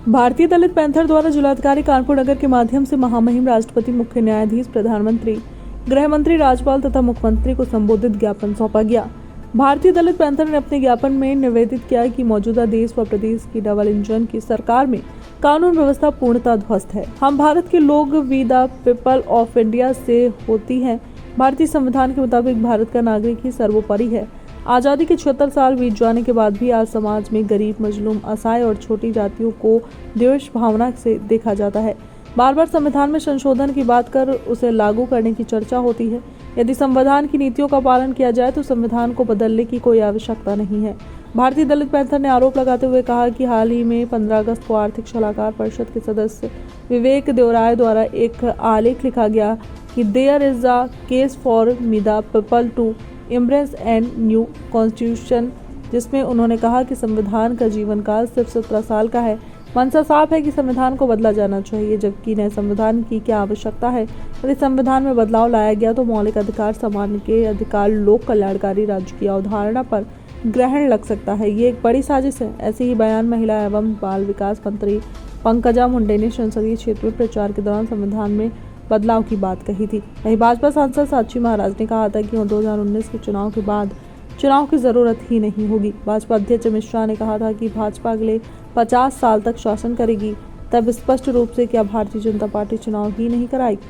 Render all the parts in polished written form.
भारतीय दलित पैंथर द्वारा जिलाधिकारी कानपुर नगर के माध्यम से महामहिम राष्ट्रपति, मुख्य न्यायाधीश, प्रधानमंत्री, गृह मंत्री, राज्यपाल तथा मुख्यमंत्री को संबोधित ज्ञापन सौंपा गया। भारतीय दलित पैंथर ने अपने ज्ञापन में निवेदित किया कि मौजूदा देश व प्रदेश की डबल इंजन की सरकार में कानून व्यवस्था पूर्णतः ध्वस्त है। हम भारत के लोग we the people of India से होती हैं। भारतीय संविधान के मुताबिक भारत का नागरिक ही सर्वोपरि है। आज़ादी के 76 साल बीत जाने के बाद भी आज समाज में गरीब, मजलूम, असहाय और छोटी जातियों को द्वेष भावना से देखा जाता है। बार बार संविधान में संशोधन की बात कर उसे लागू करने की चर्चा होती है। यदि संविधान की नीतियों का पालन किया जाए तो संविधान को बदलने की कोई आवश्यकता नहीं है। भारतीय दलित पैंथर ने आरोप लगाते हुए कहा कि हाल ही में 15 अगस्त को आर्थिक सलाहकार परिषद के सदस्य विवेक देवराय द्वारा एक आलेख लिखा गया कि there is a case for me the people to embrace and new constitution, जिसमें उन्होंने कहा कि संविधान का जीवन काल सिर्फ 17 साल का है। मंशा साफ है कि संविधान को बदला जाना चाहिए, जबकि नए संविधान की क्या आवश्यकता है। यदि संविधान में बदलाव लाया गया तो मौलिक अधिकार समानने के अधिकार लोक कल्याणकारी राज्य की अवधारणा पर ग्रहण लग सकता है। ये एक बड़ी साजिश है। ऐसे ही बयान महिला एवं बाल विकास मंत्री पंकजा मुंडे ने संसदीय क्षेत्र में प्रचार के दौरान संविधान में बदलाव की बात कही थी। वहीं भाजपा सांसद साक्षी महाराज ने कहा था कि 2019 के चुनाव के बाद चुनाव की जरूरत ही नहीं होगी। भाजपा अध्यक्ष अमित शाह ने कहा था कि भाजपा अगले 50 साल तक शासन करेगी। तब स्पष्ट रूप से क्या भारतीय जनता पार्टी चुनाव ही नहीं कराएगी।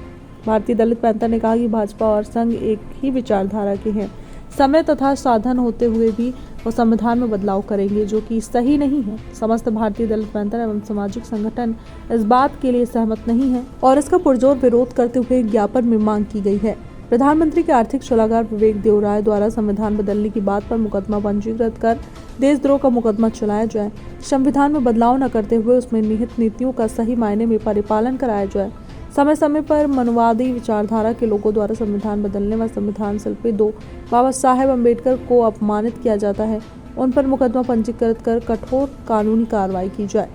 भारतीय दलित पैंथर ने कहा कि भाजपा और संघ एक ही विचारधारा के हैं। समय तथा साधन होते हुए भी वो संविधान में बदलाव करेंगे, जो कि सही नहीं है। समस्त भारतीय दलित पैंथर एवं सामाजिक संगठन इस बात के लिए सहमत नहीं है और इसका पुरजोर विरोध करते हुए ज्ञापन में मांग की गई है। प्रधानमंत्री के आर्थिक सलाहकार विवेक देवराय द्वारा संविधान बदलने की बात पर मुकदमा पंजीकृत कर देशद्रोह का मुकदमा चलाया जाए। संविधान में बदलाव न करते हुए उसमें निहित नीतियों का सही मायने में परिपालन कराया जाए। समय समय पर मनुवादी विचारधारा के लोगों द्वारा संविधान बदलने व संविधान शिल्पी 2 बाबा साहेब अम्बेडकर को अपमानित किया जाता है। उन पर मुकदमा पंजीकृत कर कठोर कानूनी कार्रवाई की जाए।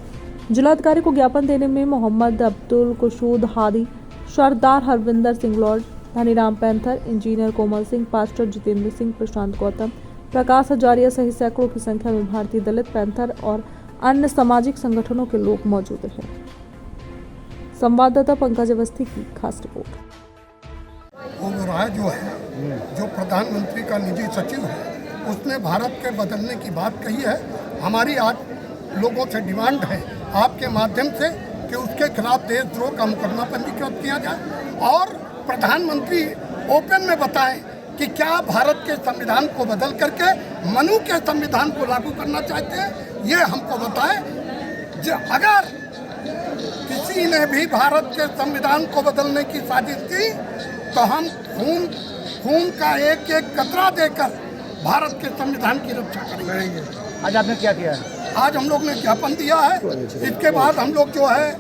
जिलाधिकारी को ज्ञापन देने में मोहम्मद अब्दुल कुशूद हादी, सरदार हरविंदर सिंह लॉर्ड, धनीराम पैंथर, इंजीनियर कोमल सिंह, पास्टर जितेंद्र सिंह, प्रशांत गौतम, प्रकाश हजारिया सहित सैकड़ों की संख्या में भारतीय दलित पैंथर और अन्य सामाजिक संगठनों के लोग मौजूद हैं। संवाददाता पंकज अवस्थी की खास रिपोर्ट। ओबराय जो प्रधानमंत्री का निजी सचिव है, उसने भारत के बदलने की बात कही है। हमारी आज लोगों से डिमांड है आपके माध्यम से कि उसके खिलाफ देशद्रोह का मुकदमा पंजीकृत किया जाए और प्रधानमंत्री ओपन में बताएं कि क्या भारत के संविधान को बदल करके मनु के संविधान को लागू करना चाहते हैं। ये हमको बताएं। अगर किसी ने भी भारत के संविधान को बदलने की साजिश की तो हम खून का एक एक कतरा देकर भारत के संविधान की रक्षा करेंगे। आज आपने क्या किया है? आज हम लोग ने ज्ञापन दिया है। इसके बाद हम लोग जो है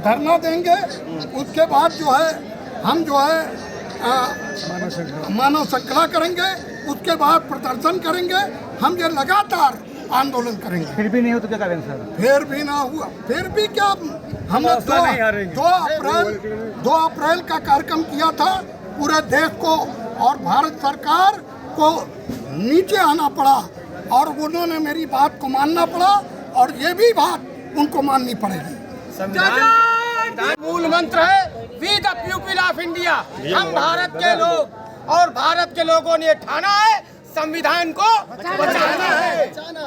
धरना देंगे। उसके बाद जो है हम जो है मानव श्रृंखला करेंगे। उसके बाद प्रदर्शन करेंगे। हम ये लगातार आंदोलन करेंगे। फिर भी नहीं हो तो क्या करेंगे सर? फिर भी ना हुआ, फिर भी क्या, हमने 2 अप्रैल का कार्यक्रम किया था। पूरे देश को और भारत सरकार को नीचे आना पड़ा और उन्होंने मेरी बात को मानना पड़ा और ये भी बात उनको माननी पड़ेगी। संविधान मूल मंत्र है we the people of India. हम भारत के लोग और भारत के लोगों ने ठाना है संविधान को बचाना है।